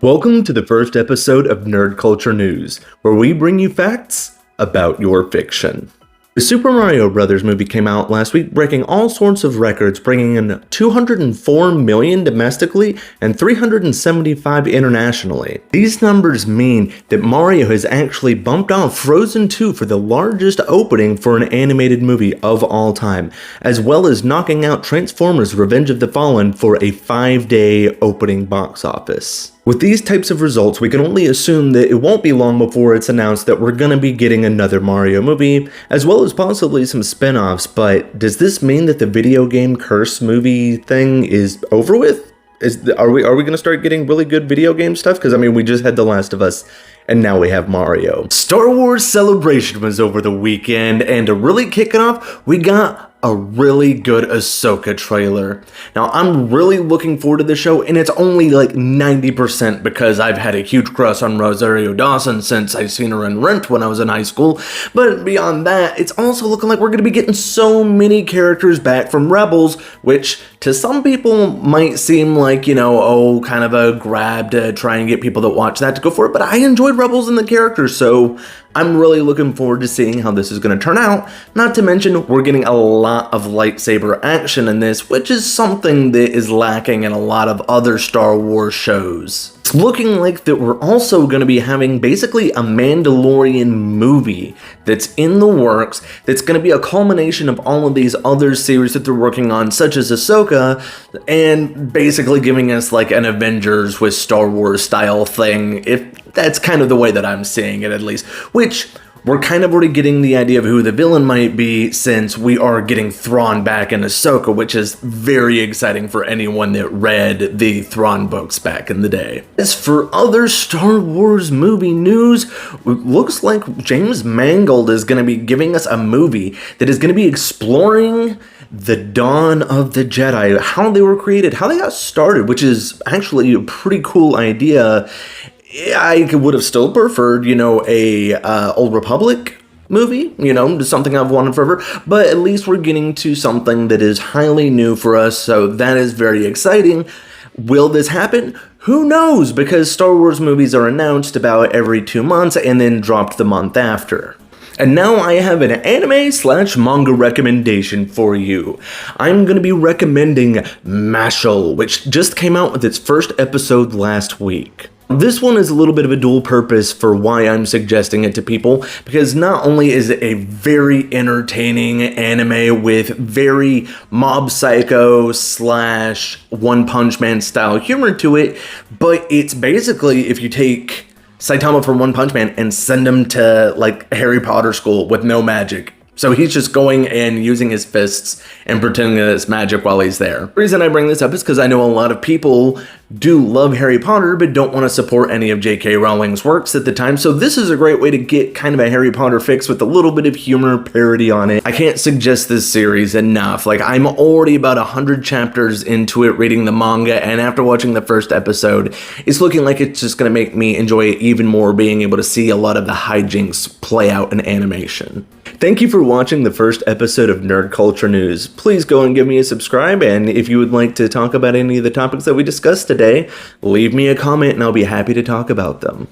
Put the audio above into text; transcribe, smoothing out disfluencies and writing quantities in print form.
Welcome to the first episode of Nerd Culture News, where we bring you facts about your fiction. The Super Mario Bros. Movie came out last week, breaking all sorts of records, bringing in $204 million domestically and $375 internationally. These numbers mean that Mario has actually bumped off Frozen 2 for the largest opening for an animated movie of all time, as well as knocking out Transformers Revenge of the Fallen for a 5-day opening box office. With these types of results, we can only assume that it won't be long before it's announced that we're gonna be getting another Mario movie, as well as possibly some spin-offs, but does this mean that the video game curse movie thing is over with? Are we gonna start getting really good video game stuff? Because I mean, we just had The Last of Us, and now we have Mario. Star Wars Celebration was over the weekend, and to really kick it off, we got a really good Ahsoka trailer. Now, I'm really looking forward to the show, and it's only like 90% because I've had a huge crush on Rosario Dawson since I seen her in Rent when I was in high school. But beyond that, it's also looking like we're going to be getting so many characters back from Rebels, which to some people might seem like, kind of a grab to try and get people that watch that to go for it. But I enjoyed Rebels and the characters, so I'm really looking forward to seeing how this is going to turn out. Not to mention, we're getting a lot of lightsaber action in this, which is something that is lacking in a lot of other Star Wars shows. It's looking like that we're also going to be having basically a Mandalorian movie that's in the works, that's going to be a culmination of all of these other series that they're working on, such as Ahsoka, and basically giving us like an Avengers with Star Wars style thing, if that's kind of the way that I'm seeing it at least, which we're kind of already getting the idea of who the villain might be since we are getting Thrawn back in Ahsoka, which is very exciting for anyone that read the Thrawn books back in the day. As for other Star Wars movie news, it looks like James Mangold is going to be giving us a movie that is going to be exploring the dawn of the Jedi, how they were created, how they got started, which is actually a pretty cool idea. I would have still preferred, a Old Republic movie, something I've wanted forever, but at least we're getting to something that is highly new for us, so that is very exciting. Will this happen? Who knows, because Star Wars movies are announced about every 2 months and then dropped the month after. And now I have an anime/manga recommendation for you. I'm going to be recommending Mashle, which just came out with its first episode last week. This one is a little bit of a dual purpose for why I'm suggesting it to people, because not only is it a very entertaining anime with very Mob Psycho / One Punch Man style humor to it, but it's basically if you take Saitama from One Punch Man and send him to like Harry Potter school with no magic. So he's just going and using his fists and pretending that it's magic while he's there. The reason I bring this up is because I know a lot of people do love Harry Potter but don't want to support any of J.K. Rowling's works at the time, so this is a great way to get kind of a Harry Potter fix with a little bit of humor parody on it. I can't suggest this series enough. Like, I'm already about 100 chapters into it reading the manga, and after watching the first episode, it's looking like it's just going to make me enjoy it even more, being able to see a lot of the hijinks play out in animation. Thank you for watching the first episode of Nerd Culture News. Please go and give me a subscribe, and if you would like to talk about any of the topics that we discussed today, leave me a comment and I'll be happy to talk about them.